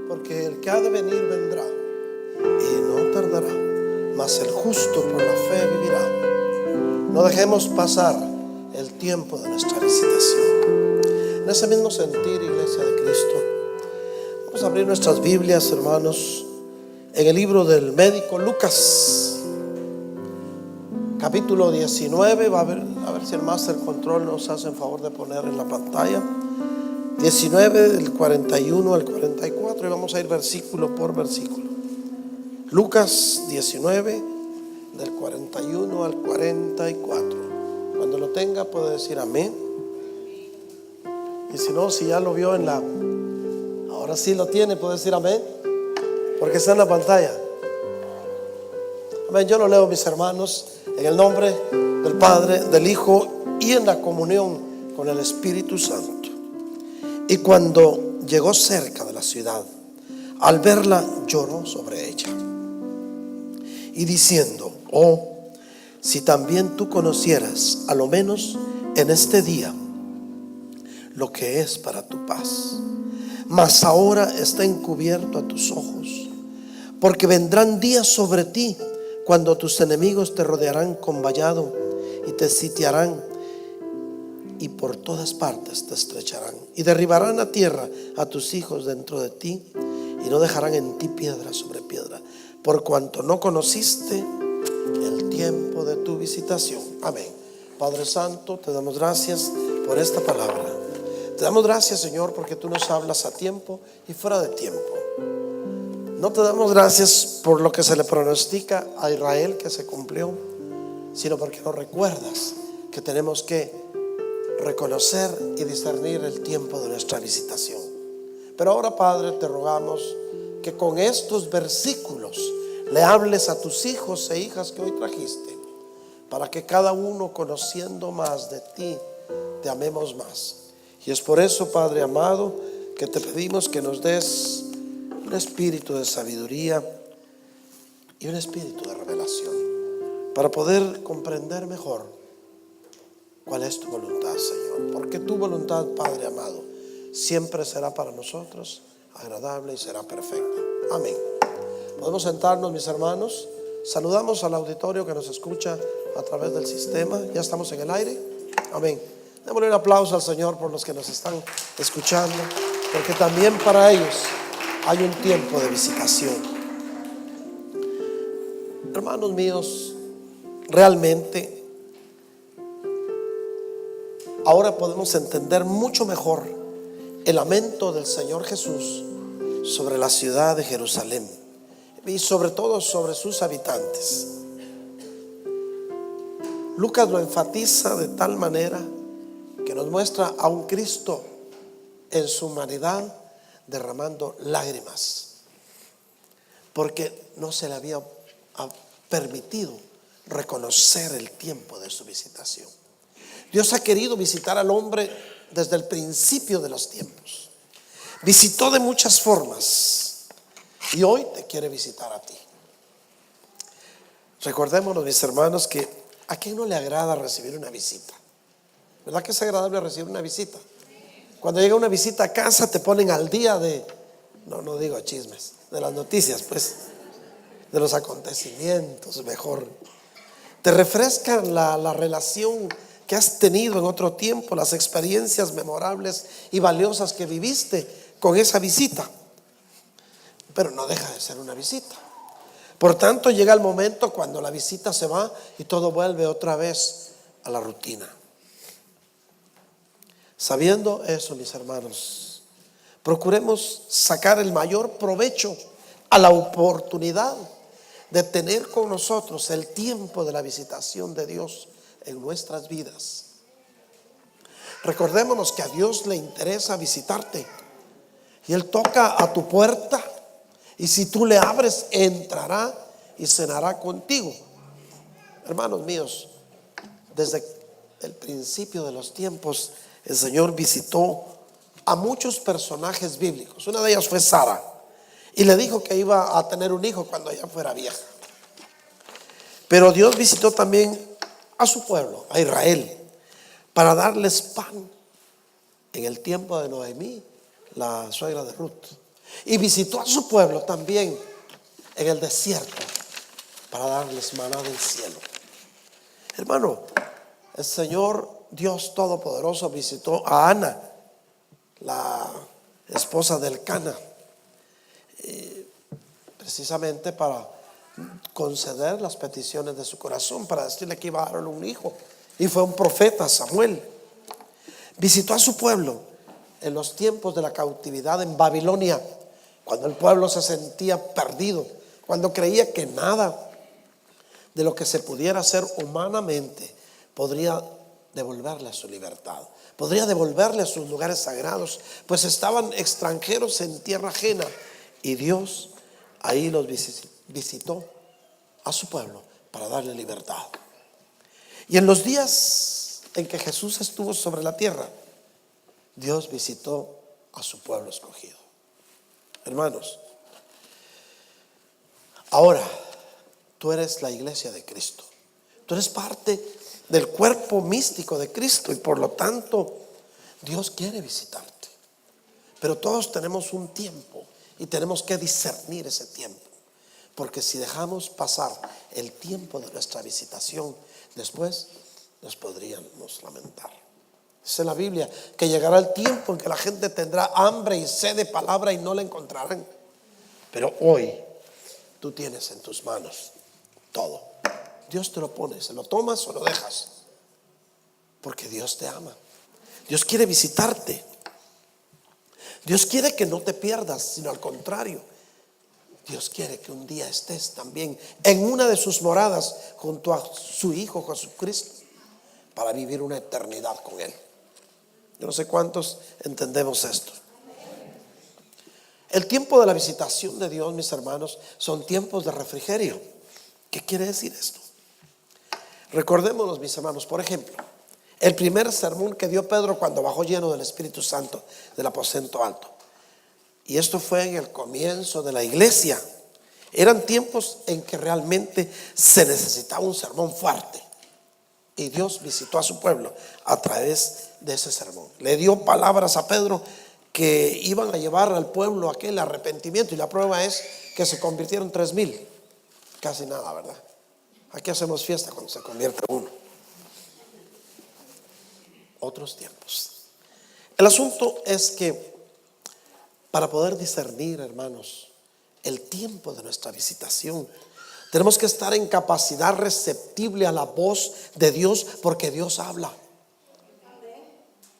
porque el que ha de venir vendrá y no tardará, mas el justo por la fe vivirá. No dejemos pasar el tiempo de nuestra visitación. En ese mismo sentir, iglesia de Cristo, vamos a abrir nuestras Biblias, hermanos, en el libro del médico Lucas, capítulo 19. A ver si el Master Control nos hace el favor de poner en la pantalla 19, del 41 al 44, y vamos a ir versículo por versículo. Lucas 19, del 41 al 44. Cuando lo tenga puede decir amén. Y si no, si ya lo vio ahora sí lo tiene, puede decir amén, porque está en la pantalla. Amén. Yo lo leo, mis hermanos, en el nombre del Padre, del Hijo y en la comunión con el Espíritu Santo. Y cuando llegó cerca de la ciudad, al verla lloró sobre ella, y diciendo: oh, si también tú conocieras, a lo menos en este día, lo que es para tu paz. Mas ahora está encubierto a tus ojos, porque vendrán días sobre ti cuando tus enemigos te rodearán con vallado y te sitiarán, y por todas partes te estrecharán, y derribarán a tierra a tus hijos dentro de ti, y no dejarán en ti piedra sobre piedra, por cuanto no conociste el tiempo de tu visitación. Amén. Padre Santo, te damos gracias por esta palabra. Te damos gracias, Señor, porque tú nos hablas a tiempo y fuera de tiempo. No te damos gracias por lo que se le pronostica a Israel que se cumplió, sino porque nos recuerdas que tenemos que reconocer y discernir el tiempo de nuestra visitación. Pero ahora, Padre, te rogamos que con estos versículos le hables a tus hijos e hijas que hoy trajiste, para que cada uno, conociendo más de ti, te amemos más. Y es por eso, Padre amado, que te pedimos que nos des un espíritu de sabiduría y un espíritu de revelación, para poder comprender mejor cuál es tu voluntad, Señor, porque tu voluntad, Padre amado, siempre será para nosotros agradable y será perfecta. Amén. Podemos sentarnos, mis hermanos. Saludamos al auditorio que nos escucha a través del sistema. Ya estamos en el aire. Amén. Démosle un aplauso al Señor por los que nos están escuchando, porque también para ellos hay un tiempo de visitación. Hermanos míos, realmente ahora podemos entender mucho mejor el lamento del Señor Jesús sobre la ciudad de Jerusalén y sobre todo sobre sus habitantes. Lucas lo enfatiza de tal manera que nos muestra a un Cristo en su humanidad derramando lágrimas, porque no se le había permitido reconocer el tiempo de su visitación. Dios ha querido visitar al hombre desde el principio de los tiempos. Visitó de muchas formas y hoy te quiere visitar a ti. Recordémonos, mis hermanos, que a quién no le agrada recibir una visita. ¿Verdad que es agradable recibir una visita? Cuando llega una visita a casa te ponen al día de, no digo chismes, de las noticias, pues, de los acontecimientos, mejor. Te refrescan la relación que has tenido en otro tiempo, las experiencias memorables y valiosas que viviste con esa visita. Pero no deja de ser una visita. Por tanto, llega el momento cuando la visita se va y todo vuelve otra vez a la rutina. Sabiendo eso, mis hermanos, procuremos sacar el mayor provecho a la oportunidad de tener con nosotros el tiempo de la visitación de Dios en nuestras vidas. Recordémonos que a Dios le interesa visitarte y Él toca a tu puerta, y si tú le abres, entrará y cenará contigo. Hermanos míos, desde el principio de los tiempos el Señor visitó a muchos personajes bíblicos. Una de ellas fue Sara, y le dijo que iba a tener un hijo cuando ella fuera vieja. Pero Dios visitó también a su pueblo, a Israel, para darles pan en el tiempo de Noemí, la suegra de Ruth. Y visitó a su pueblo también en el desierto para darles maná del cielo. Hermano, el Señor Dios Todopoderoso visitó a Ana, la esposa del Cana, precisamente para conceder las peticiones de su corazón, para decirle que iba a darle un hijo. Y fue un profeta, Samuel. Visitó a su pueblo en los tiempos de la cautividad en Babilonia, cuando el pueblo se sentía perdido, cuando creía que nada de lo que se pudiera hacer humanamente podría devolverle su libertad, podría devolverle a sus lugares sagrados, pues estaban extranjeros en tierra ajena. Y Dios ahí los visitó a su pueblo para darle libertad. Y en los días en que Jesús estuvo sobre la tierra, Dios visitó a su pueblo escogido. Hermanos, ahora tú eres la iglesia de Cristo. Tú eres parte del cuerpo místico de Cristo y por lo tanto Dios quiere visitarte. Pero todos tenemos un tiempo y tenemos que discernir ese tiempo, porque si dejamos pasar el tiempo de nuestra visitación, después nos podríamos lamentar. Dice la Biblia que llegará el tiempo en que la gente tendrá hambre y sed de palabra y no la encontrarán. Pero hoy tú tienes en tus manos todo. Dios te lo pone, se lo tomas o lo dejas, porque Dios te ama. Dios quiere visitarte. Dios quiere que no te pierdas, sino al contrario, Dios quiere que un día estés también en una de sus moradas junto a su Hijo Jesucristo para vivir una eternidad con Él. Yo no sé cuántos entendemos esto. El tiempo de la visitación de Dios, mis hermanos, son tiempos de refrigerio. ¿Qué quiere decir esto? Recordémonos, mis hermanos, por ejemplo, el primer sermón que dio Pedro cuando bajó lleno del Espíritu Santo del aposento alto. Y esto fue en el comienzo de la iglesia. Eran tiempos en que realmente se necesitaba un sermón fuerte. Y Dios visitó a su pueblo a través de ese sermón. Le dio palabras a Pedro que iban a llevar al pueblo aquel arrepentimiento. Y la prueba es que se convirtieron 3,000. Casi nada, ¿verdad? Aquí hacemos fiesta cuando se convierte uno. Otros tiempos. El asunto es que para poder discernir, hermanos, el tiempo de nuestra visitación, tenemos que estar en capacidad receptible a la voz de Dios, porque Dios habla.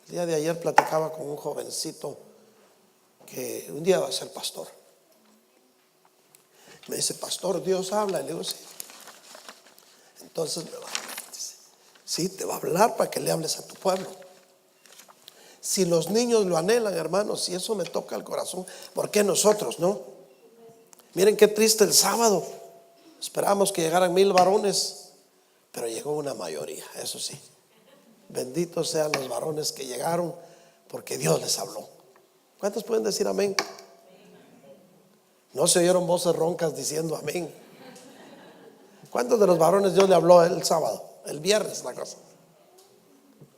El día de ayer platicaba con un jovencito que un día va a ser pastor. Me dice: pastor, Dios habla. Y le digo: sí. Entonces me va a hablar. Dice: sí, te va a hablar para que le hables a tu pueblo. Si los niños lo anhelan, hermanos, si eso me toca el corazón, ¿por qué nosotros no? Miren qué triste el sábado. Esperamos que llegaran 1,000 varones, pero llegó una mayoría, eso sí. Benditos sean los varones que llegaron, porque Dios les habló. ¿Cuántos pueden decir amén? No se oyeron voces roncas diciendo amén. ¿Cuántos de los varones Dios le habló el sábado? El viernes la cosa.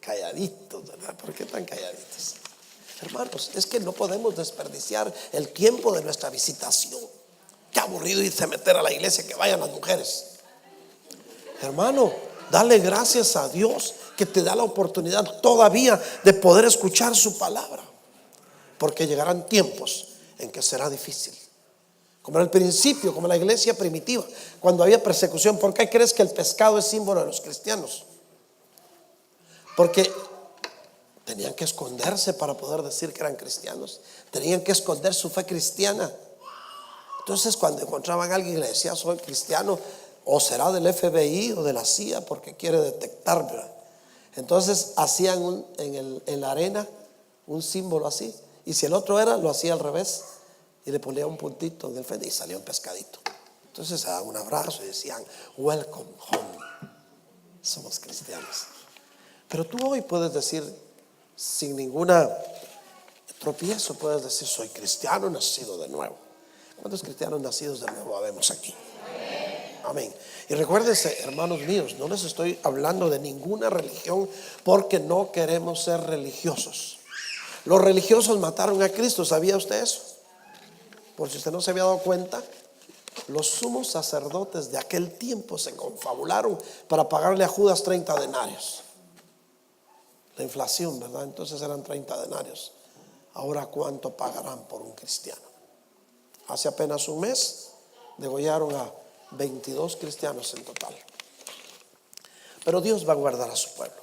Calladitos, ¿verdad? ¿Por qué tan calladitos? Hermanos, es que no podemos desperdiciar el tiempo de nuestra visitación. Qué aburrido irse a meter a la iglesia, que vayan las mujeres. Hermano, dale gracias a Dios que te da la oportunidad todavía de poder escuchar su palabra, porque llegarán tiempos en que será difícil, como en el principio, como en la iglesia primitiva, cuando había persecución. ¿Por qué crees que el pescado es símbolo de los cristianos? Porque tenían que esconderse para poder decir que eran cristianos. Tenían que esconder su fe cristiana. Entonces, cuando encontraban a alguien y le decía: soy cristiano, o será del FBI o de la CIA, porque quiere detectar, ¿verdad? Entonces hacían en la arena un símbolo así, y si el otro era, lo hacía al revés y le ponía un puntito en el frente y salía un pescadito. Entonces se daban un abrazo y decían: welcome home, somos cristianos. Pero tú hoy puedes decir, sin ninguna tropiezo, puedes decir: soy cristiano nacido de nuevo. ¿Cuántos cristianos nacidos de nuevo habemos aquí? Amén. Y recuérdense, hermanos míos, no les estoy hablando de ninguna religión, porque no queremos ser religiosos. Los religiosos mataron a Cristo, ¿sabía usted eso? Por si usted no se había dado cuenta, los sumos sacerdotes de aquel tiempo se confabularon para pagarle a Judas 30 denarios. La inflación, ¿verdad? Entonces eran 30 denarios. Ahora, ¿cuánto pagarán por un cristiano? Hace apenas un mes degollaron a 22 cristianos en total. Pero Dios va a guardar a su pueblo.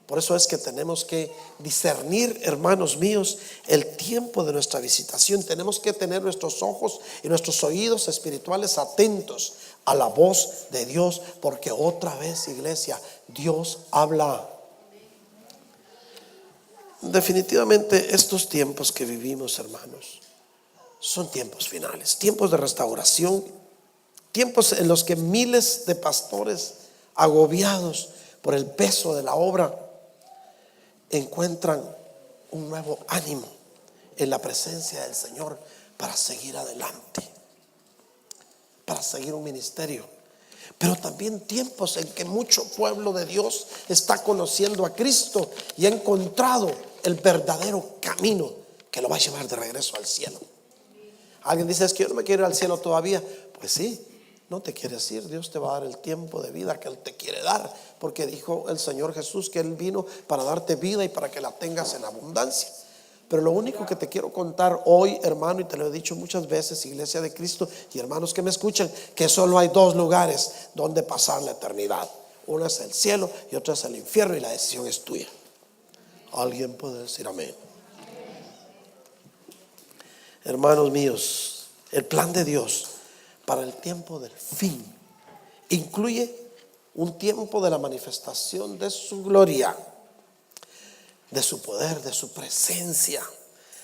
Por eso es que tenemos que discernir, hermanos míos, el tiempo de nuestra visitación. Tenemos que tener nuestros ojos y nuestros oídos espirituales atentos a la voz de Dios, porque otra vez, iglesia, Dios habla. Definitivamente estos tiempos que vivimos, hermanos, son tiempos finales, tiempos de restauración, tiempos en los que miles de pastores agobiados por el peso de la obra encuentran un nuevo ánimo en la presencia del Señor para seguir adelante, para seguir un ministerio. Pero también tiempos en que mucho pueblo de Dios está conociendo a Cristo y ha encontrado el verdadero camino que lo va a llevar de regreso al cielo. Alguien dice: es que yo no me quiero ir al cielo todavía. Pues sí, no te quieres ir. Dios te va a dar el tiempo de vida que Él te quiere dar, porque dijo el Señor Jesús que Él vino para darte vida y para que la tengas en abundancia. Pero lo único que te quiero contar hoy, hermano, y te lo he dicho muchas veces, iglesia de Cristo y hermanos que me escuchan, que solo hay dos lugares donde pasar la eternidad. Uno es el cielo y otro es el infierno, y la decisión es tuya. ¿Alguien puede decir amén? Hermanos míos, el plan de Dios para el tiempo del fin incluye un tiempo de la manifestación de su gloria, de su poder, de su presencia,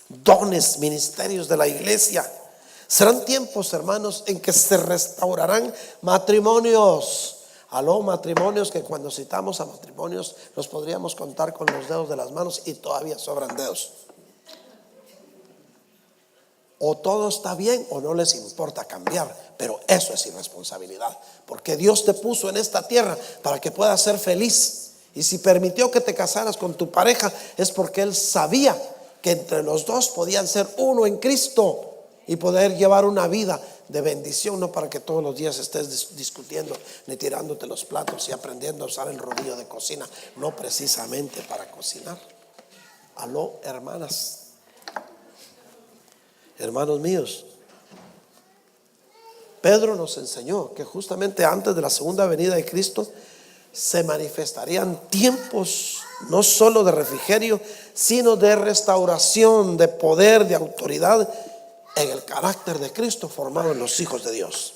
dones, ministerios de la iglesia. Serán tiempos, hermanos, en que se restaurarán matrimonios. Aló, matrimonios que cuando citamos a matrimonios los podríamos contar con los dedos de las manos y todavía sobran dedos. O todo está bien o no les importa cambiar, pero eso es irresponsabilidad, porque Dios te puso en esta tierra para que puedas ser feliz. Y si permitió que te casaras con tu pareja, es porque Él sabía que entre los dos podían ser uno en Cristo y poder llevar una vida de bendición, no para que todos los días estés discutiendo ni tirándote los platos y aprendiendo a usar el rodillo de cocina, no precisamente para cocinar. Aló, hermanas, hermanos míos, Pedro nos enseñó que justamente antes de la segunda venida de Cristo se manifestarían tiempos no solo de refrigerio, sino de restauración, de poder, de autoridad en el carácter de Cristo formado en los hijos de Dios.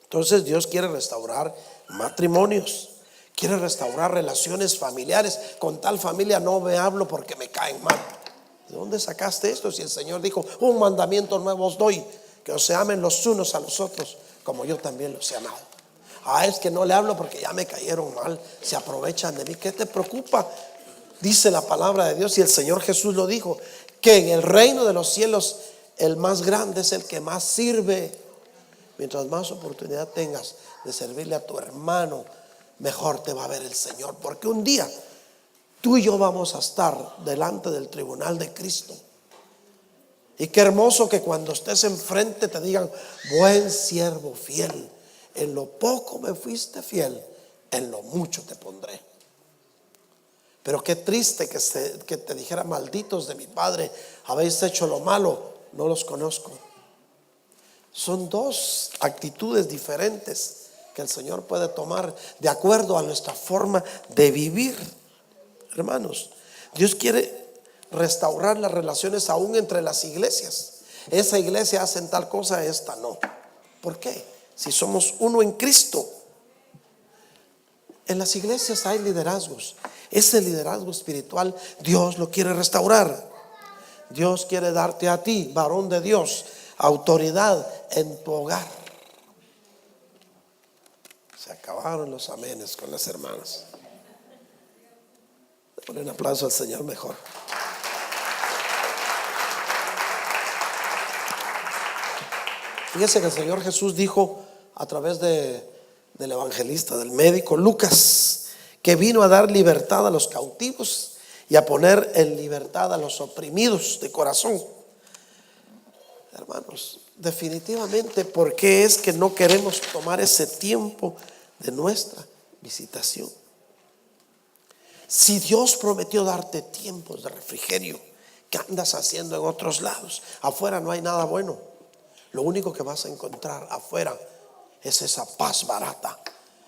Entonces Dios quiere restaurar matrimonios, quiere restaurar relaciones familiares. Con tal familia no me hablo porque me caen mal. ¿De dónde sacaste esto? Si el Señor dijo: un mandamiento nuevo os doy, que os se amen los unos a los otros como yo también los he amado. Es que no le hablo porque ya me cayeron mal, se aprovechan de mí. ¿Qué te preocupa? Dice la palabra de Dios, y el Señor Jesús lo dijo, que en el reino de los cielos el más grande es el que más sirve. Mientras más oportunidad tengas de servirle a tu hermano, mejor te va a ver el Señor, porque un día tú y yo vamos a estar delante del tribunal de Cristo. Y qué hermoso que cuando estés enfrente te digan: buen siervo fiel, en lo poco me fuiste fiel, en lo mucho te pondré. Pero qué triste que te dijera: malditos de mi padre, habéis hecho lo malo, no los conozco. Son dos actitudes diferentes que el Señor puede tomar de acuerdo a nuestra forma de vivir. Hermanos, Dios quiere restaurar las relaciones aún entre las iglesias. Esa iglesia hace tal cosa, esta no. ¿Por qué? Si somos uno en Cristo. En las iglesias hay liderazgos. Ese liderazgo espiritual Dios lo quiere restaurar. Dios quiere darte a ti, varón de Dios, autoridad en tu hogar. Se acabaron los amenes con las hermanas. Ponle un aplauso al Señor mejor. Fíjese que el Señor Jesús dijo a través del evangelista, del médico Lucas, que vino a dar libertad a los cautivos y a poner en libertad a los oprimidos de corazón. Hermanos, definitivamente, ¿por qué es que no queremos tomar ese tiempo de nuestra visitación? Si Dios prometió darte tiempos de refrigerio, ¿qué andas haciendo en otros lados? Afuera no hay nada bueno. Lo único que vas a encontrar afuera es esa paz barata.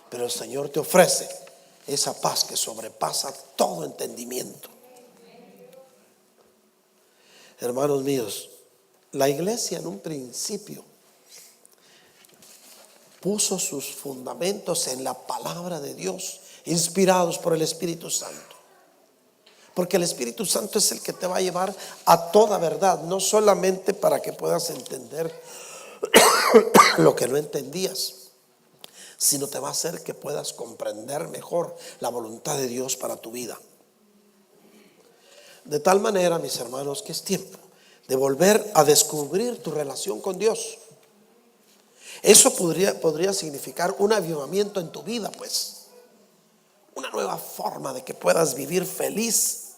Pero el Señor te ofrece esa paz que sobrepasa todo entendimiento. Hermanos míos, la iglesia en un principio puso sus fundamentos en la palabra de Dios, inspirados por el Espíritu Santo. Porque el Espíritu Santo es el que te va a llevar a toda verdad, no solamente para que puedas entender lo que no entendías, sino te va a hacer que puedas comprender mejor la voluntad de Dios para tu vida. De tal manera, mis hermanos, que es tiempo de volver a descubrir tu relación con Dios. Eso podría significar un avivamiento en tu vida, pues. Una nueva forma de que puedas vivir feliz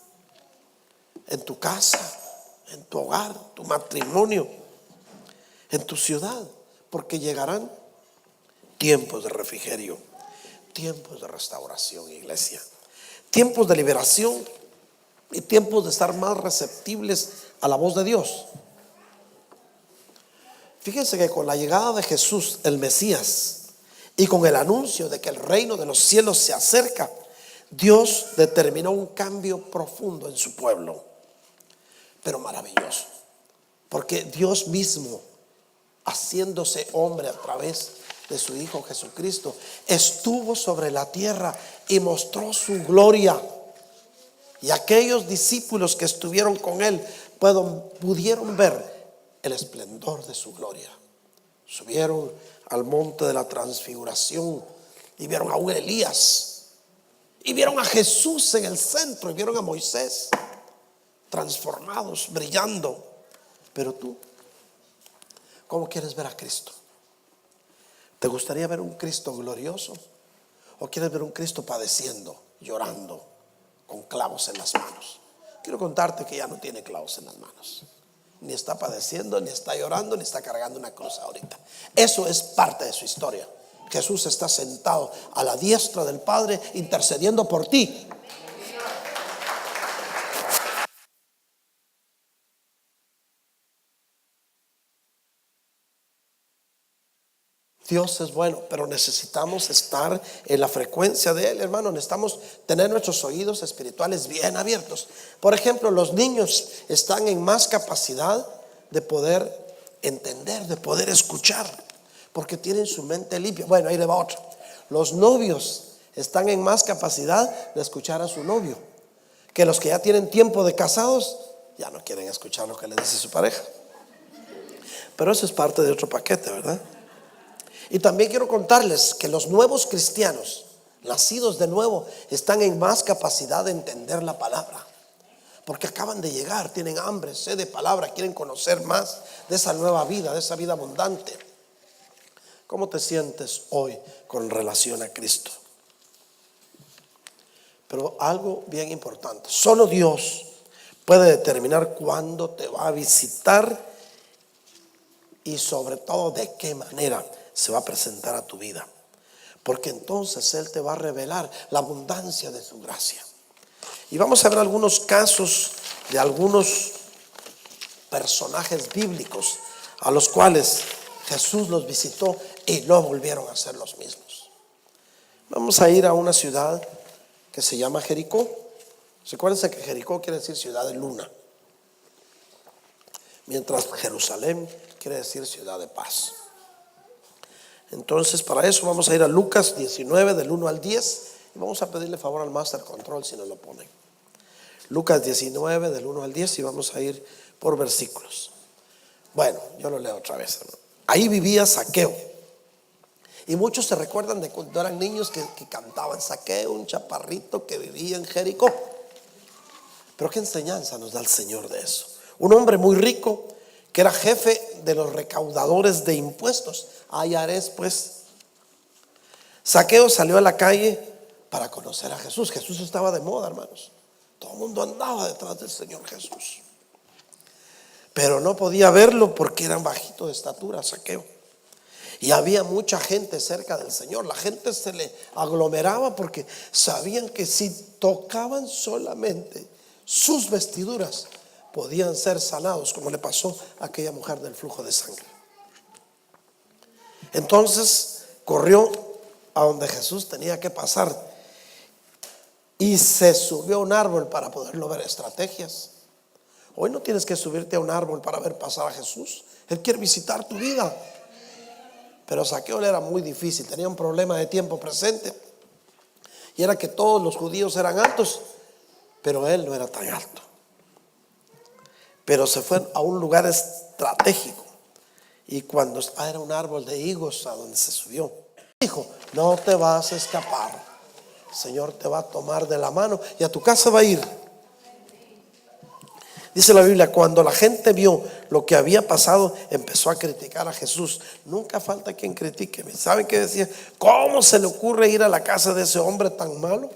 en tu casa, en tu hogar, tu matrimonio, en tu ciudad. Porque llegarán tiempos de refrigerio, tiempos de restauración, iglesia, tiempos de liberación y tiempos de estar más receptibles a la voz de Dios. Fíjense que con la llegada de Jesús, el Mesías, y con el anuncio de que el reino de los cielos se acerca, Dios determinó un cambio profundo en su pueblo, pero maravilloso, porque Dios mismo, haciéndose hombre a través de su Hijo Jesucristo, estuvo sobre la tierra y mostró su gloria. Y aquellos discípulos que estuvieron con él pudieron ver el esplendor de su gloria. Subieron al monte de la transfiguración y vieron a un Elías, y vieron a Jesús en el centro, y vieron a Moisés transformados, brillando. Pero tú, ¿cómo quieres ver a Cristo? ¿Te gustaría ver un Cristo glorioso? ¿O quieres ver un Cristo padeciendo, llorando, con clavos en las manos? Quiero contarte que ya no tiene clavos en las manos. Ni está padeciendo, ni está llorando, ni está cargando una cruz ahorita. Eso es parte de su historia. Jesús está sentado a la diestra del Padre, intercediendo por ti. Dios es bueno, pero necesitamos estar en la frecuencia de Él, hermano. Necesitamos tener nuestros oídos espirituales bien abiertos. Por ejemplo, los niños están en más capacidad de poder entender, de poder escuchar, porque tienen su mente limpia. Bueno, ahí le va otro. Los novios están en más capacidad de escuchar a su novio, que los que ya tienen tiempo de casados ya no quieren escuchar lo que le dice su pareja. Pero eso es parte de otro paquete, ¿verdad? Y también quiero contarles que los nuevos cristianos, nacidos de nuevo, están en más capacidad de entender la palabra, porque acaban de llegar, tienen hambre, sed de palabra, quieren conocer más de esa nueva vida, de esa vida abundante. ¿Cómo te sientes hoy con relación a Cristo? Pero algo bien importante, solo Dios puede determinar cuándo te va a visitar y sobre todo de qué manera se va a presentar a tu vida, porque entonces Él te va a revelar la abundancia de su gracia. Y vamos a ver algunos casos de algunos personajes bíblicos a los cuales Jesús los visitó y no volvieron a ser los mismos. Vamos a ir a una ciudad que se llama Jericó. Recuérdense que Jericó quiere decir ciudad de luna, mientras Jerusalén quiere decir ciudad de paz. Entonces, para eso vamos a ir a Lucas 19 del 1 al 10 y vamos a pedirle favor al Master Control si nos lo ponen. Lucas 19 del 1 al 10 y vamos a ir por versículos. Bueno, yo lo leo otra vez, hermano. Ahí vivía Zaqueo, y muchos se recuerdan de cuando eran niños que cantaban Zaqueo, un chaparrito que vivía en Jericó. Pero qué enseñanza nos da el Señor de eso. Un hombre muy rico que era jefe de los recaudadores de impuestos. Ayares, pues. Zaqueo salió a la calle para conocer a Jesús. Jesús estaba de moda, hermanos. Todo el mundo andaba detrás del Señor Jesús. pero no podía verlo porque era bajito de estatura, Zaqueo. Y había mucha gente cerca del Señor. La gente se le aglomeraba porque sabían que si tocaban solamente sus vestiduras podían ser sanados, como le pasó a aquella mujer del flujo de sangre. Entonces corrió a donde Jesús tenía que pasar y se subió a un árbol para poderlo ver. Estrategias. Hoy no tienes que subirte a un árbol para ver pasar a Jesús. Él quiere visitar tu vida. Pero Zaqueo le era muy difícil, tenía un problema de tiempo presente, y era que todos los judíos eran altos, pero él no era tan alto. Pero se fue a un lugar estratégico, y cuando era un árbol de higos a donde se subió, dijo: no te vas a escapar, el Señor te va a tomar de la mano y a tu casa va a ir. Dice la Biblia, cuando la gente vio lo que había pasado, empezó a criticar a Jesús. Nunca falta quien critique. ¿Saben qué decía? ¿Cómo se le ocurre ir a la casa de ese hombre tan malo?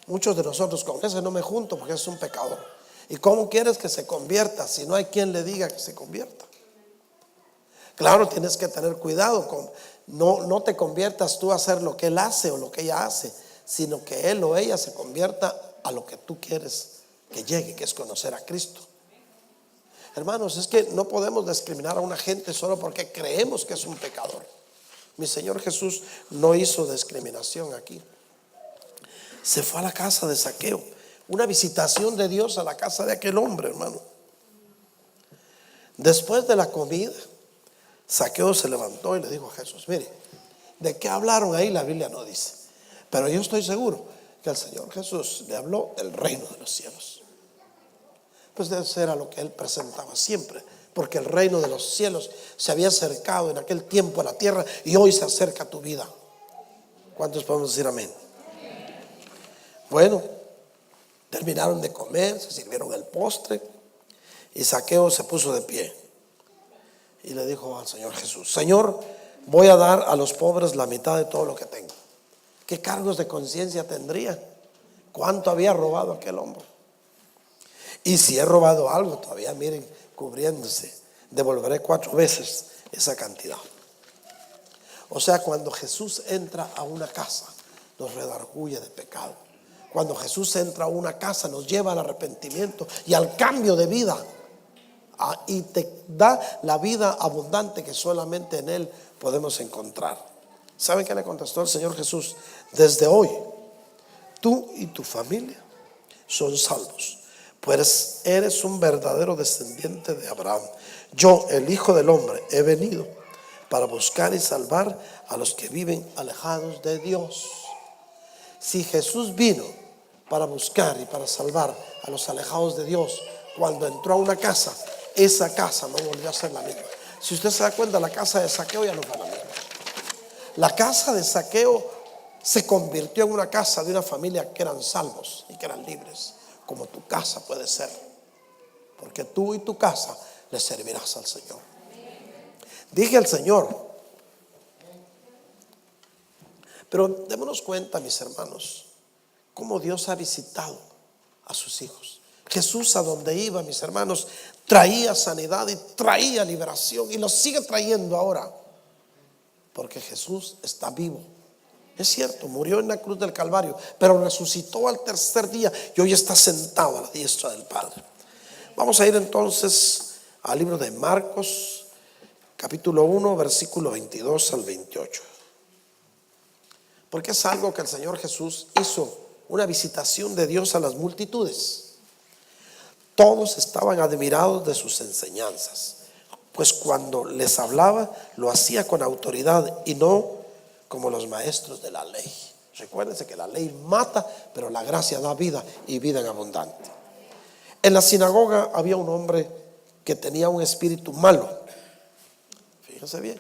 Muchos de nosotros, con ese no me junto porque es un pecador. ¿Y cómo quieres que se convierta si no hay quien le diga que se convierta? Claro, tienes que tener cuidado con no te conviertas tú a hacer lo que él hace o lo que ella hace, sino que él o ella se convierta a lo que tú quieres que llegue, que es conocer a Cristo. Hermanos, es que no podemos discriminar a una gente solo porque creemos que es un pecador. Mi Señor Jesús no hizo discriminación aquí. Se fue a la casa de Zaqueo, una visitación de Dios a la casa de aquel hombre, hermano. Después de la comida, Zaqueo se levantó y le dijo a Jesús: mire, ¿de qué hablaron ahí? La Biblia no dice, pero yo estoy seguro que el Señor Jesús le habló del reino de los cielos. Pues eso era lo que él presentaba siempre, porque el reino de los cielos se había acercado en aquel tiempo a la tierra y hoy se acerca a tu vida. ¿Cuántos podemos decir amén? Bueno, terminaron de comer, se sirvieron el postre y Zaqueo se puso de pie y le dijo al Señor Jesús: Señor, voy a dar a los pobres la mitad de todo lo que tengo. ¿Qué cargos de conciencia tendría? ¿Cuánto había robado aquel hombre? Y si he robado algo, todavía miren, cubriéndose, devolveré 4 veces esa cantidad. O sea, cuando Jesús entra a una casa, nos redarguye de pecado. Cuando Jesús entra a una casa, nos lleva al arrepentimiento y al cambio de vida, y te da la vida abundante que solamente en Él podemos encontrar. ¿Saben qué le contestó el Señor Jesús? Desde hoy, tú y tu familia son salvos, pues eres un verdadero descendiente de Abraham. Yo, el Hijo del Hombre, he venido para buscar y salvar a los que viven alejados de Dios. Si Jesús vino para buscar y para salvar a los alejados de Dios, cuando entró a una casa, esa casa no volvió a ser la misma. Si usted se da cuenta, la casa de Zaqueo ya no fue la misma. La casa de Zaqueo se convirtió en una casa de una familia que eran salvos y que eran libres, como tu casa puede ser, porque tú y tu casa le servirás al Señor. Dije al Señor. Pero démonos cuenta, mis hermanos, cómo Dios ha visitado a sus hijos. Jesús, a donde iba, mis hermanos, traía sanidad y traía liberación, y lo sigue trayendo ahora, porque Jesús está vivo. Es cierto, murió en la cruz del Calvario, pero resucitó al tercer día y hoy está sentado a la diestra del Padre. Vamos a ir entonces al libro de Marcos, capítulo 1, versículo 22 al 28. Porque es algo que el Señor Jesús hizo, una visitación de Dios a las multitudes. Todos estaban admirados de sus enseñanzas, pues cuando les hablaba lo hacía con autoridad y no como los maestros de la ley. Recuérdense que la ley mata, pero la gracia da vida, y vida en abundante. En la sinagoga había un hombre que tenía un espíritu malo. Fíjense bien,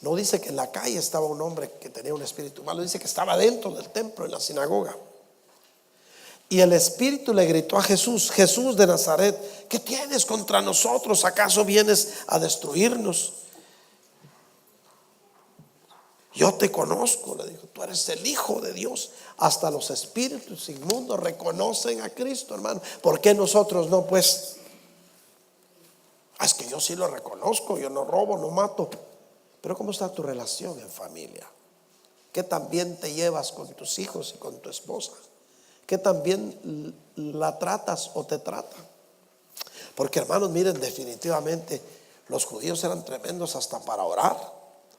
no dice que en la calle estaba un hombre que tenía un espíritu malo, dice que estaba dentro del templo, en la sinagoga. Y el espíritu le gritó a Jesús: Jesús de Nazaret, ¿qué tienes contra nosotros? ¿Acaso vienes a destruirnos? Yo te conozco, le dijo, tú eres el Hijo de Dios. Hasta los espíritus inmundos reconocen a Cristo, hermano. ¿Por qué nosotros no, pues? que yo sí lo reconozco, yo no robo, no mato. Pero ¿cómo está tu relación en familia? ¿Qué tan bien te llevas con tus hijos y con tu esposa? ¿Qué tan bien la tratas o te trata? Porque hermanos, miren, definitivamente los judíos eran tremendos hasta para orar.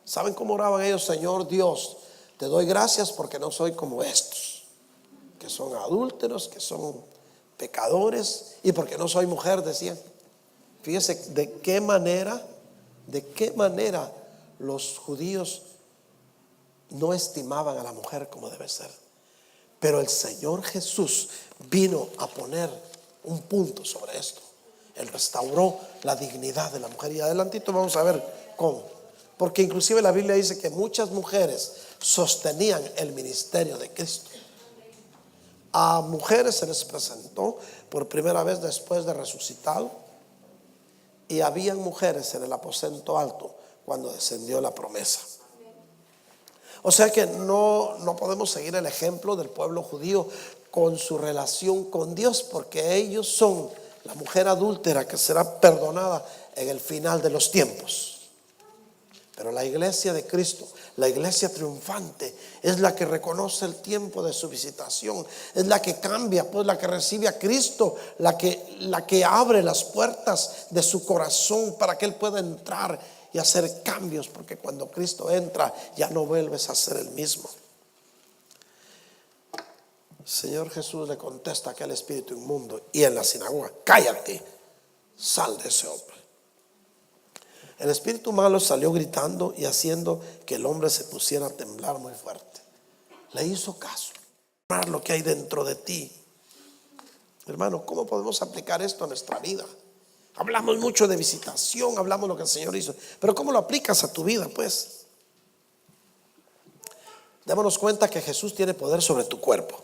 ¿Saben cómo oraban ellos? Señor Dios, te doy gracias porque no soy como estos, que son adúlteros, que son pecadores, y porque no soy mujer, decían. Fíjese de qué manera los judíos no estimaban a la mujer como debe ser. Pero el Señor Jesús vino a poner un punto sobre esto. Él restauró la dignidad de la mujer. Y adelantito vamos a ver cómo. Porque inclusive la Biblia dice que muchas mujeres sostenían el ministerio de Cristo. A mujeres se les presentó por primera vez después de resucitado, y habían mujeres en el aposento alto cuando descendió la promesa. O sea que no podemos seguir el ejemplo del pueblo judío con su relación con Dios, porque ellos son la mujer adúltera que será perdonada en el final de los tiempos. Pero la iglesia de Cristo, la iglesia triunfante, es la que reconoce el tiempo de su visitación, es la que cambia, pues la que recibe a Cristo, la que abre las puertas de su corazón para que Él pueda entrar y hacer cambios, porque cuando Cristo entra ya no vuelves a ser el mismo. El Señor Jesús le contesta a aquel espíritu inmundo y en la sinagoga: cállate, sal de ese hombre. El espíritu malo salió gritando y haciendo que el hombre se pusiera a temblar muy fuerte. Le hizo caso. Lo que hay dentro de ti. Hermano, ¿cómo podemos aplicar esto a nuestra vida? Hablamos mucho de visitación, hablamos lo que el Señor hizo, pero ¿cómo lo aplicas a tu vida, pues? Démonos cuenta que Jesús tiene poder sobre tu cuerpo,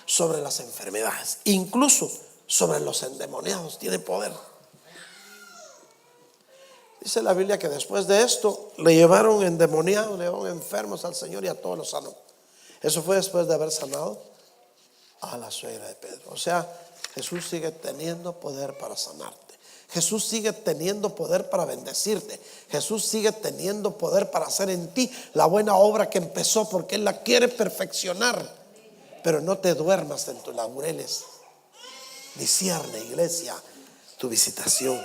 sobre las enfermedades, incluso sobre los endemoniados tiene poder. Dice la Biblia que después de esto le llevaron endemoniados, le llevaron enfermos al Señor y a todos los sanó. Eso fue después de haber sanado a la suegra de Pedro. O sea, Jesús sigue teniendo poder para sanarte. Jesús sigue teniendo poder para bendecirte. Jesús sigue teniendo poder para hacer en ti la buena obra que empezó, porque Él la quiere perfeccionar. Pero no te duermas en tus laureles. Discierne, iglesia, tu visitación.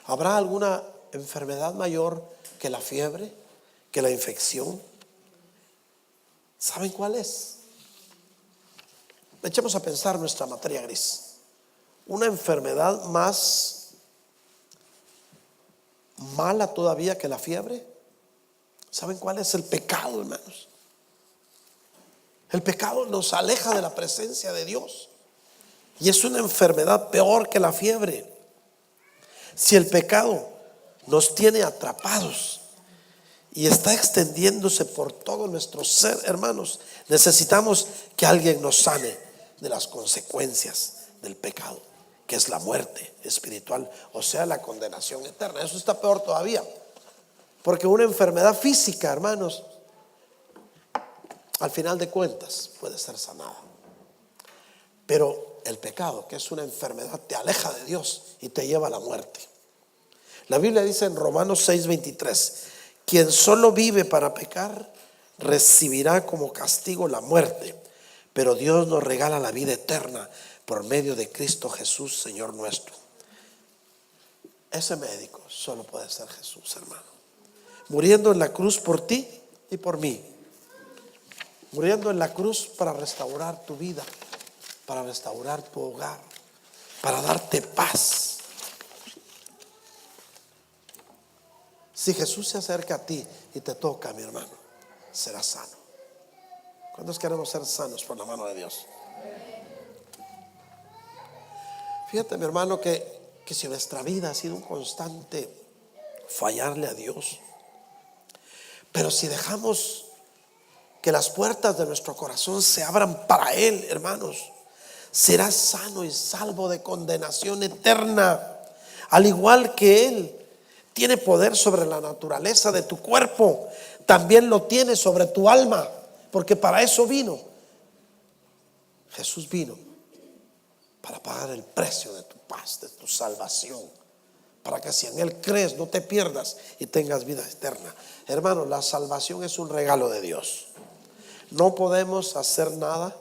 ¿Habrá alguna enfermedad mayor que la fiebre, que la infección? ¿Saben cuál es? Echemos a pensar nuestra materia gris. Una enfermedad más mala todavía que la fiebre. ¿Saben cuál es? El pecado, hermanos. El pecado nos aleja de la presencia de Dios y es una enfermedad peor que la fiebre. Si el pecado nos tiene atrapados y está extendiéndose por todo nuestro ser, hermanos, necesitamos que alguien nos sane de las consecuencias del pecado, que es la muerte espiritual, o sea, la condenación eterna. Eso está peor todavía, porque una enfermedad física, hermanos, al final de cuentas puede ser sanada, pero el pecado, que es una enfermedad, te aleja de Dios y te lleva a la muerte. La Biblia dice en Romanos 6:23: quien solo vive para pecar recibirá como castigo la muerte, pero Dios nos regala la vida eterna por medio de Cristo Jesús, Señor nuestro. Ese médico solo puede ser Jesús, hermano, muriendo en la cruz por ti y por mí, muriendo en la cruz para restaurar tu vida, para restaurar tu hogar, para darte paz. Si Jesús se acerca a ti y te toca, mi hermano, serás sano. ¿Cuántos queremos ser sanos por la mano de Dios? Fíjate, mi hermano, que si nuestra vida ha sido un constante fallarle a Dios, pero si dejamos que las puertas de nuestro corazón se abran para Él, hermanos, serás sano y salvo de condenación eterna, al igual que Él tiene poder sobre la naturaleza de tu cuerpo, también lo tiene sobre tu alma, porque para eso vino. Jesús vino para pagar el precio de tu paz, de tu salvación, para que si en Él crees no te pierdas y tengas vida eterna. Hermano, la salvación es un regalo de Dios. No podemos hacer nada.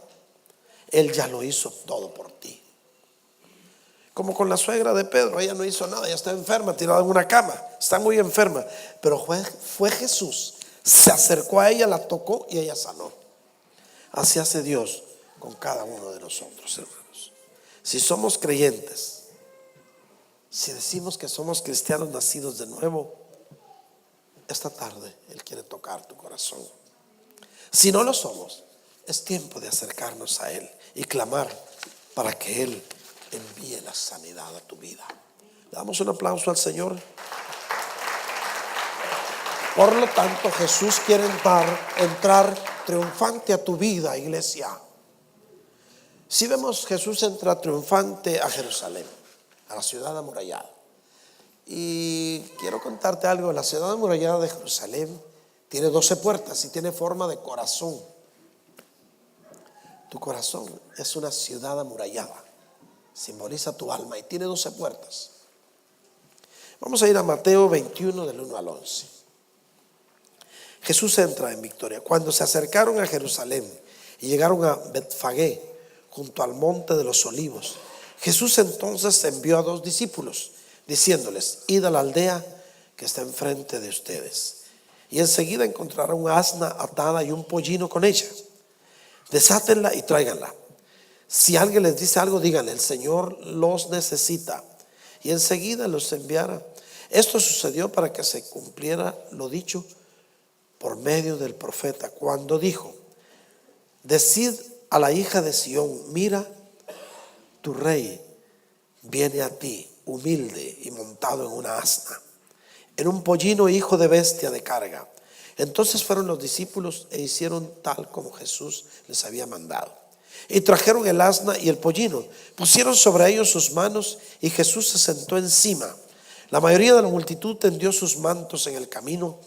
Él ya lo hizo todo por ti. Como con la suegra de Pedro, ella no hizo nada, ella está enferma, tirada en una cama, está muy enferma, pero fue Jesús, se acercó a ella, la tocó y ella sanó. Así hace Dios con cada uno de nosotros, hermanos. Si somos creyentes, si decimos que somos cristianos nacidos de nuevo, esta tarde Él quiere tocar tu corazón. Si no lo somos, es tiempo de acercarnos a Él y clamar para que Él envíe la sanidad a tu vida. Le damos un aplauso al Señor. Por lo tanto, Jesús quiere entrar triunfante a tu vida, iglesia. Si vemos, Jesús entra triunfante a Jerusalén, a la ciudad amurallada. Y quiero contarte algo. La ciudad amurallada de Jerusalén tiene 12 puertas y tiene forma de corazón. Tu corazón es una ciudad amurallada, simboliza tu alma y tiene 12 puertas. Vamos a ir a Mateo 21 del 1 al 11. Jesús entra en victoria. Cuando se acercaron a Jerusalén y llegaron a Betfagé, junto al monte de los olivos, Jesús entonces envió a 2 discípulos, diciéndoles: id a la aldea que está enfrente de ustedes, y enseguida encontrarán una asna atada y un pollino con ella. Desátenla y tráiganla. Si alguien les dice algo, díganle: el Señor los necesita. Y enseguida los enviará. Esto sucedió para que se cumpliera lo dicho por medio del profeta, cuando dijo: decid a la hija de Sión, mira, tu rey viene a ti, humilde y montado en una asna, en un pollino, hijo de bestia de carga. Entonces fueron los discípulos e hicieron tal como Jesús les había mandado. Y trajeron el asna y el pollino, pusieron sobre ellos sus manos, y Jesús se sentó encima. La mayoría de la multitud tendió sus mantos en el camino,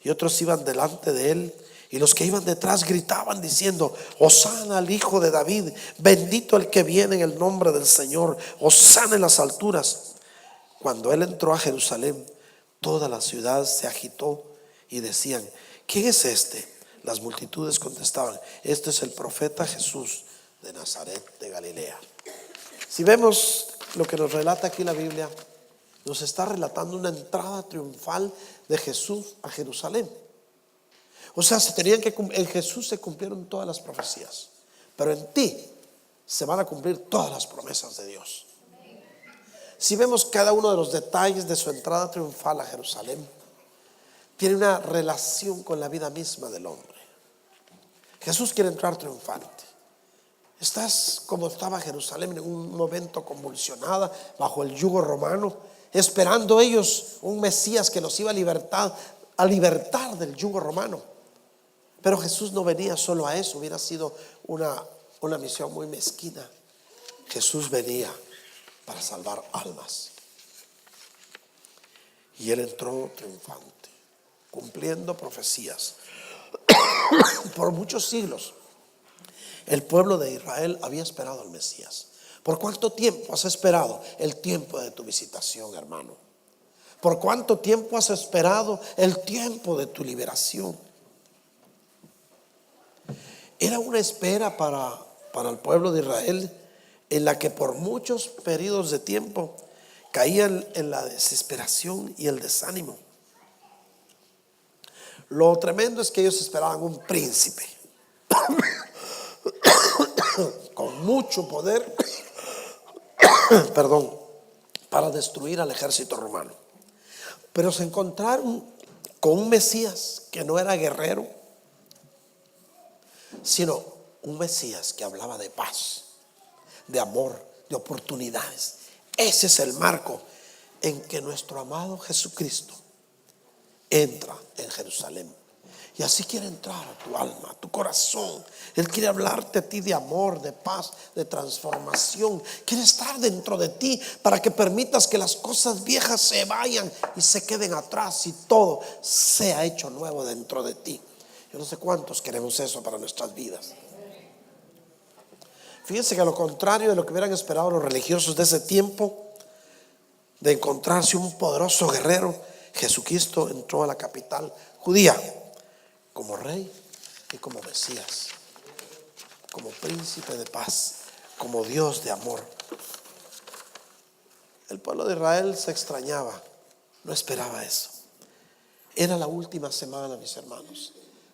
y otros iban delante de él, y los que iban detrás gritaban diciendo: Hosana al Hijo de David, bendito el que viene en el nombre del Señor, Hosana en las alturas. Cuando él entró a Jerusalén, toda la ciudad se agitó y decían: ¿quién es este? Las multitudes contestaban: este es el profeta Jesús de Nazaret de Galilea. Si vemos lo que nos relata aquí la Biblia, nos está relatando una entrada triunfal de Jesús a Jerusalén. O sea, en Jesús se cumplieron todas las profecías, pero en ti se van a cumplir todas las promesas de Dios. Si vemos cada uno de los detalles de su entrada triunfal a Jerusalén, tiene una relación con la vida misma del hombre. Jesús quiere entrar triunfante. Estás como estaba Jerusalén en un momento convulsionada bajo el yugo romano, esperando ellos un Mesías que los iba a libertar del yugo romano. Pero Jesús no venía solo a eso, hubiera sido una misión muy mezquina. Jesús venía para salvar almas. Y él entró triunfante, cumpliendo profecías. Por muchos siglos el pueblo de Israel había esperado al Mesías. ¿Por cuánto tiempo has esperado el tiempo de tu visitación, hermano? ¿Por cuánto tiempo has esperado el tiempo de tu liberación? Era una espera para el pueblo de Israel, en la que por muchos periodos de tiempo caían en la desesperación y el desánimo. Lo tremendo es que ellos esperaban un príncipe con mucho poder para destruir al ejército romano. Pero se encontraron con un Mesías que no era guerrero, sino un Mesías que hablaba de paz, de amor, de oportunidades. Ese es el marco en que nuestro amado Jesucristo entra en Jerusalén. Y así quiere entrar a tu alma, a tu corazón. Él quiere hablarte a ti de amor, de paz, de transformación. Quiere estar dentro de ti para que permitas que las cosas viejas se vayan y se queden atrás y todo sea hecho nuevo dentro de ti. Yo no sé cuántos queremos eso para nuestras vidas. Fíjense que a lo contrario de lo que hubieran esperado los religiosos de ese tiempo, de encontrarse un poderoso guerrero, Jesucristo entró a la capital judía como rey y como Mesías, como príncipe de paz, como Dios de amor. El pueblo de Israel se extrañaba, no esperaba eso. Era la última semana, mis hermanos,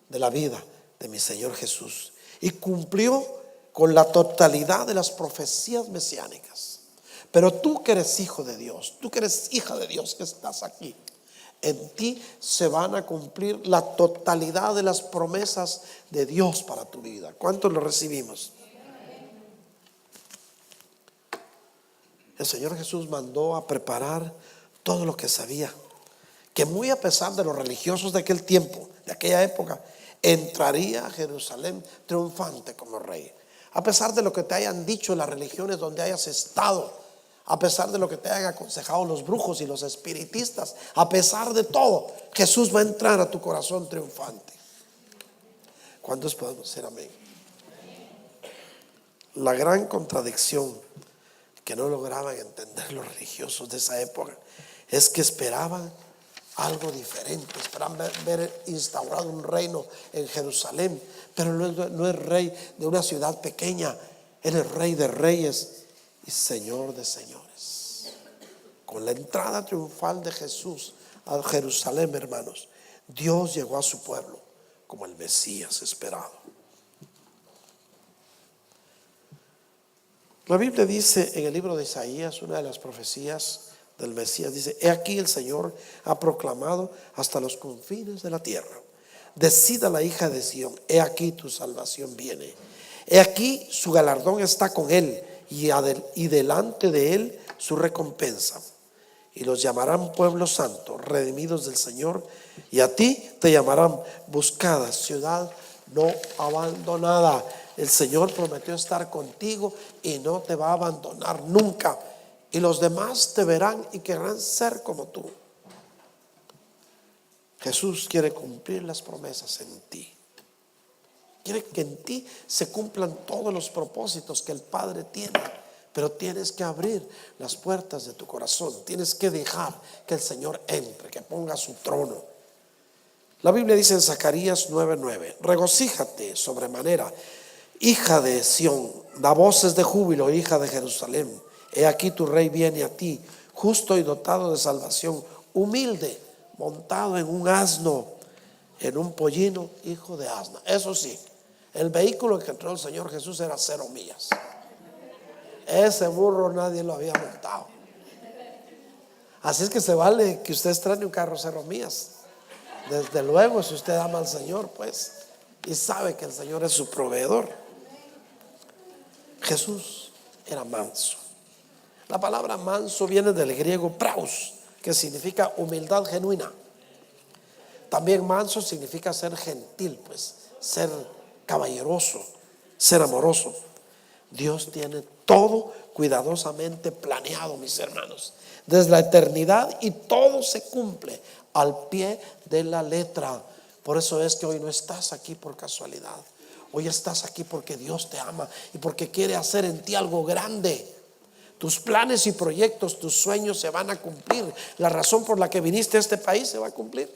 de la vida de mi Señor Jesús, y cumplió con la totalidad de las profecías mesiánicas. Pero tú que eres hijo de Dios, tú que eres hija de Dios, que estás aquí, en ti se van a cumplir la totalidad de las promesas de Dios para tu vida. ¿Cuántos lo recibimos? El Señor Jesús mandó a preparar todo lo que sabía, que muy a pesar de los religiosos de aquel tiempo, de aquella época, entraría a Jerusalén triunfante como rey. A pesar de lo que te hayan dicho las religiones donde hayas estado, a pesar de lo que te hayan aconsejado los brujos y los espiritistas, a pesar de todo, Jesús va a entrar a tu corazón triunfante. ¿Cuántos podemos decir amén? La gran contradicción que no lograban entender los religiosos de esa época es que esperaban algo diferente, esperaban ver instaurado un reino en Jerusalén, pero no es rey de una ciudad pequeña, Él es rey de reyes y Señor de señores. Con la entrada triunfal de Jesús a Jerusalén, hermanos, Dios llegó a su pueblo como el Mesías esperado. La Biblia dice en el libro de Isaías, una de las profecías del Mesías, dice: he aquí el Señor ha proclamado hasta los confines de la tierra. Decida la hija de Sión, he aquí tu salvación viene. He aquí su galardón está con él y delante de él su recompensa. Y los llamarán pueblo santo, redimidos del Señor, y a ti te llamarán buscada, ciudad no abandonada. El Señor prometió estar contigo y no te va a abandonar nunca. Y los demás te verán y querrán ser como tú. Jesús quiere cumplir las promesas en ti. Quiere que en ti se cumplan todos los propósitos que el Padre tiene. Pero tienes que abrir las puertas de tu corazón. Tienes que dejar que el Señor entre, que ponga su trono. La Biblia dice en Zacarías 9:9: regocíjate sobremanera, hija de Sión, da voces de júbilo, hija de Jerusalén. He aquí tu rey viene a ti, justo y dotado de salvación, humilde, montado en un asno, en un pollino, hijo de asna. Eso sí, el vehículo que entró el Señor Jesús era 0 millas. Ese burro nadie lo había montado. Así es que se vale que usted estrene un carro 0 millas. Desde luego, si usted ama al Señor, pues, y sabe que el Señor es su proveedor. Jesús era manso. La palabra manso viene del griego praus, que significa humildad genuina. También manso significa ser gentil, pues, ser caballeroso, ser amoroso. Dios tiene todo cuidadosamente planeado, mis hermanos, desde la eternidad, y todo se cumple al pie de la letra. Por eso es que hoy no estás aquí por casualidad. Hoy estás aquí porque Dios te ama y porque quiere hacer en ti algo grande. Tus planes y proyectos, tus sueños se van a cumplir. La razón por la que viniste a este país se va a cumplir.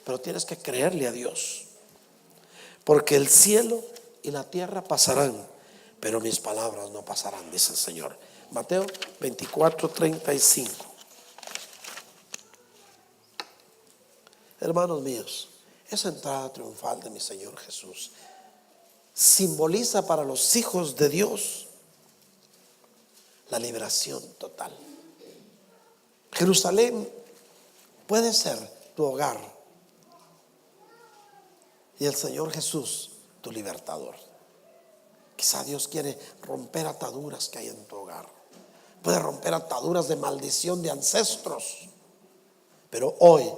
Pero tienes que creerle a Dios, porque el cielo y la tierra pasarán, pero mis palabras no pasarán, dice el Señor. Mateo 24:35. Hermanos míos, esa entrada triunfal de mi Señor Jesús simboliza para los hijos de Dios la liberación total. Jerusalén puede ser tu hogar y el Señor Jesús tu libertador. Quizá Dios quiere romper ataduras que hay en tu hogar. Puede romper ataduras de maldición de ancestros. Pero hoy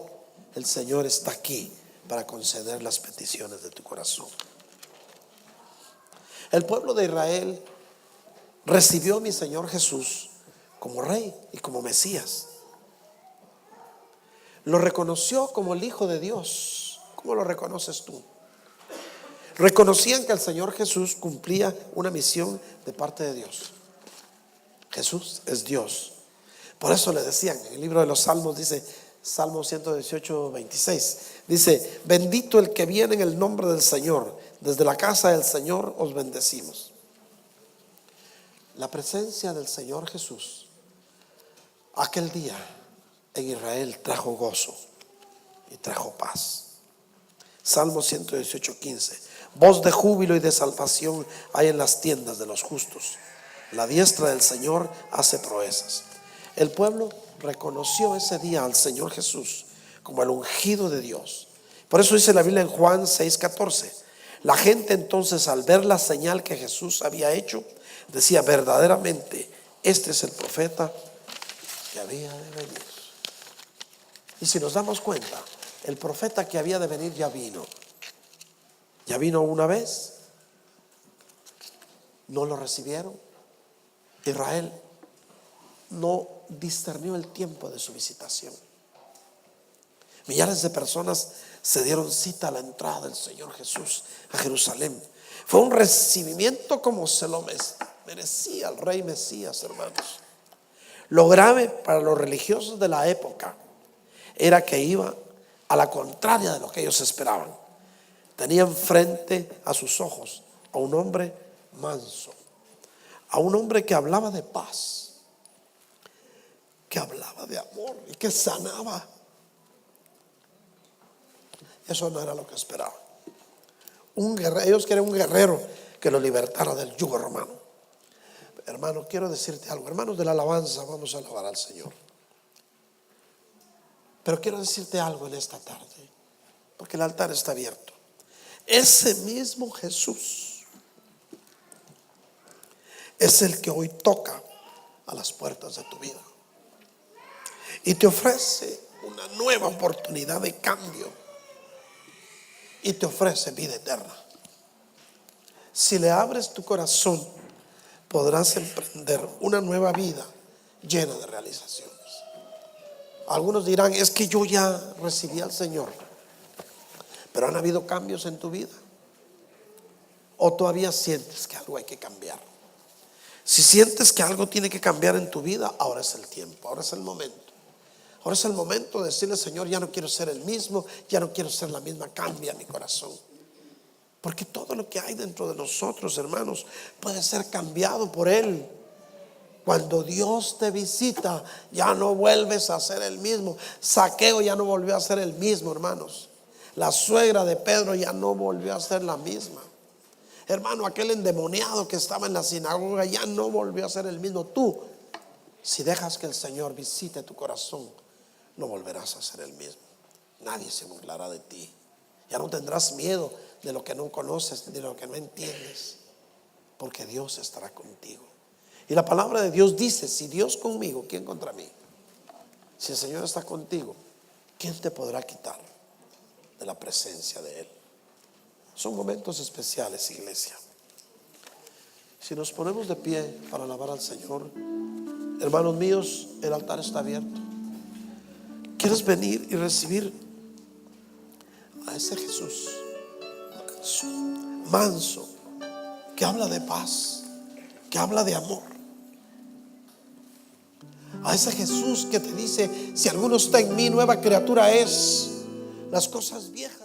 el Señor está aquí para conceder las peticiones de tu corazón. El pueblo de Israel recibió a mi Señor Jesús como rey y como Mesías. Lo reconoció como el Hijo de Dios. ¿Cómo lo reconoces tú? Reconocían que el Señor Jesús cumplía una misión de parte de Dios. Jesús es Dios. Por eso le decían, en el libro de los Salmos dice, Salmo 118, 26, dice: bendito el que viene en el nombre del Señor, desde la casa del Señor os bendecimos. La presencia del Señor Jesús aquel día en Israel trajo gozo y trajo paz. Salmo 118, 15: voz de júbilo y de salvación hay en las tiendas de los justos. La diestra del Señor hace proezas. El pueblo reconoció ese día al Señor Jesús como el ungido de Dios. Por eso dice la Biblia en Juan 6:14: la gente entonces, al ver la señal que Jesús había hecho, decía: verdaderamente este es el profeta que había de venir. Y si nos damos cuenta, el profeta que había de venir ya vino. Ya vino una vez. No lo recibieron. Israel no discernió el tiempo de su visitación. Millares de personas se dieron cita a la entrada del Señor Jesús a Jerusalén. Fue un recibimiento como se lo merecía el rey Mesías, hermanos. Lo grave para los religiosos de la época era que iba a la contraria de lo que ellos esperaban. Tenían frente a sus ojos a un hombre manso, a un hombre que hablaba de paz, que hablaba de amor y que sanaba. Eso no era lo que esperaban. Ellos querían un guerrero que lo libertara del yugo romano. Hermano, quiero decirte algo. Hermanos de la alabanza, vamos a alabar al Señor. Pero quiero decirte algo en esta tarde, porque el altar está abierto. Ese mismo Jesús es el que hoy toca a las puertas de tu vida y te ofrece una nueva oportunidad de cambio y te ofrece vida eterna. Si le abres tu corazón, podrás emprender una nueva vida llena de realizaciones. Algunos dirán: es que yo ya recibí al Señor. Pero ¿han habido cambios en tu vida? ¿O todavía sientes que algo hay que cambiar? Si sientes que algo tiene que cambiar en tu vida, ahora es el tiempo, ahora es el momento. Ahora es el momento de decirle: Señor, ya no quiero ser el mismo, ya no quiero ser la misma, cambia mi corazón. Porque todo lo que hay dentro de nosotros, hermanos, puede ser cambiado por Él. Cuando Dios te visita, ya no vuelves a ser el mismo. Zaqueo ya no volvió a ser el mismo, hermanos. La suegra de Pedro ya no volvió a ser la misma. Hermano, aquel endemoniado que estaba en la sinagoga ya no volvió a ser el mismo. Tú, si dejas que el Señor visite tu corazón, no volverás a ser el mismo. Nadie se burlará de ti. Ya no tendrás miedo de lo que no conoces, de lo que no entiendes, porque Dios estará contigo. Y la palabra de Dios dice: si Dios conmigo, ¿quién contra mí? Si el Señor está contigo, ¿quién te podrá quitar de la presencia de Él? Son momentos especiales, iglesia. Si nos ponemos de pie para alabar al Señor, hermanos míos, el altar está abierto. ¿Quieres venir y recibir a ese Jesús manso, que habla de paz, que habla de amor? A ese Jesús que te dice: si alguno está en mí, nueva criatura es, las cosas viejas